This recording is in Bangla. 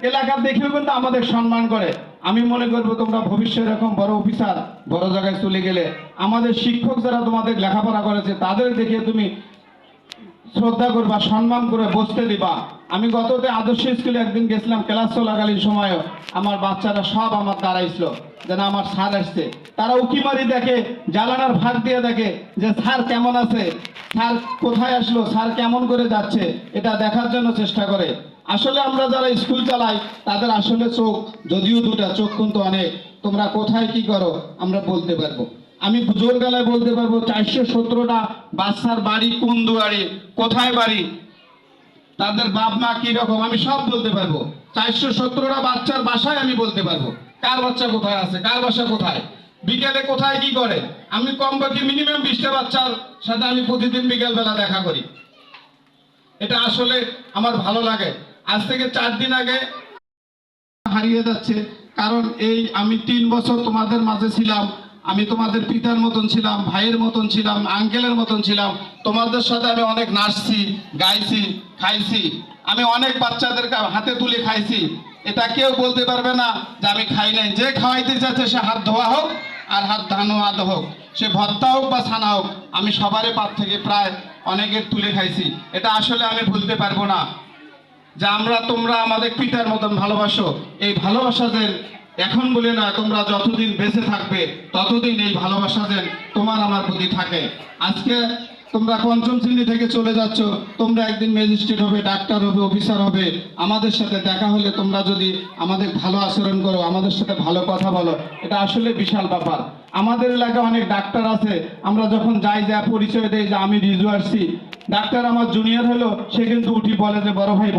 এলাকা দেখেও কিন্তু আমাদের সম্মান করে। আমি মনে করবো তোমরা ভবিষ্যৎ এরকম বড় অফিসার, বড় জায়গায় চলে গেলে আমাদের শিক্ষক যারা তোমাদের লেখাপড়া করেছে তাদের দেখে তুমি শ্রদ্ধা করবা, সম্মান করে বসতে দিবা। আমি গততে আদর্শ স্কুলে একদিন গেছিলাম, ক্লাস চলাকালীন সময়ও আমার বাচ্চারা সব আমার দাঁড়াইছিল যেন আমার স্যার আসছে। তারা উকিমারি দেখে, জ্বালানার ভাগ দিয়ে দেখে যে স্যার কেমন আছে, স্যার কোথায় আসলো, স্যার কেমন করে যাচ্ছে, এটা দেখার জন্য চেষ্টা করে। আসলে আমরা যারা স্কুল চালাই তাদের আসলে চোখ যদিও দুটা, চোখ কিন্তু অনেক। তোমরা কোথায় কি করো আমরা বলতে পারবো। আমি জোর গলায় বলতে পারবো 417টা বাচ্চার বাড়ি কোন দুয়ারে, কোথায় বাড়ি, তাদের বাপ মা কি রকম, আমি সব বলতে পারবো। 417টা বাচ্চার বাসায় আমি বলতে পারবো কার বাচ্চা কোথায় আছে, কার বাসা কোথায়, বিকেলে কোথায় কি করে। আমি কমপক্ষে মিনিমাম 20টা বাচ্চার সাথে আমি প্রতিদিন বিকেল বেলা দেখা করি। এটা আসলে আমার ভালো লাগে। আজ থেকে 4 দিন আগে হারিয়ে যাচ্ছে, কারণ এই আমি 3 বছর তোমাদের মাঝে ছিলাম। আমি তোমাদের পিতার মতন ছিলাম, ভাইয়ের মতন ছিলাম, আঙ্কেলের মতন ছিলাম। তোমাদের সাথে আমি অনেক নাচছি, গাইছি, খাইছি। আমি অনেক বাচ্চাদেরকে হাতে তুলে খাইছি। এটা কেউ বলতে পারবে না যে আমি খাই নাই। যে খাওয়াইতে যাচ্ছে সে হাত ধোয়া হোক আর হাত ধানোয়া হোক, সে ভর্তা হোক বা ছানা হোক, আমি সবারই পাত থেকে প্রায় অনেকের তুলে খাইছি। এটা আসলে আমি ভুলতে পারবো না যে আমরা তোমরা আমাদের পিতার মতন ভালোবাসো। এই ভালোবাসাদের এখন বলে না, তোমরা যতদিন বেঁচে থাকবে ততদিন এই ভালোবাসা যেন তোমার আমার প্রতি থাকে। আজকে তোমরা 5ম শ্রেণী থেকে চলে যাচ্ছ, তোমরা একদিন ম্যাজিস্ট্রেট হবে, ডাক্তার হবে, অফিসার হবে। আমাদের সাথে দেখা হলে তোমরা যদি আমাদের ভালো আচরণ করো, আমাদের সাথে ভালো কথা বলো, এটা আসলে বিশাল ব্যাপার। আমাদের এলাকায় অনেক ডাক্তার আছে, আমরা যখন যাই যা পরিচয় দেই যে আমি রিজু আসছি, ডাক্তার আমার জুনিয়র হলো, সে কিন্তু উঠি বলে যে বড় ভাই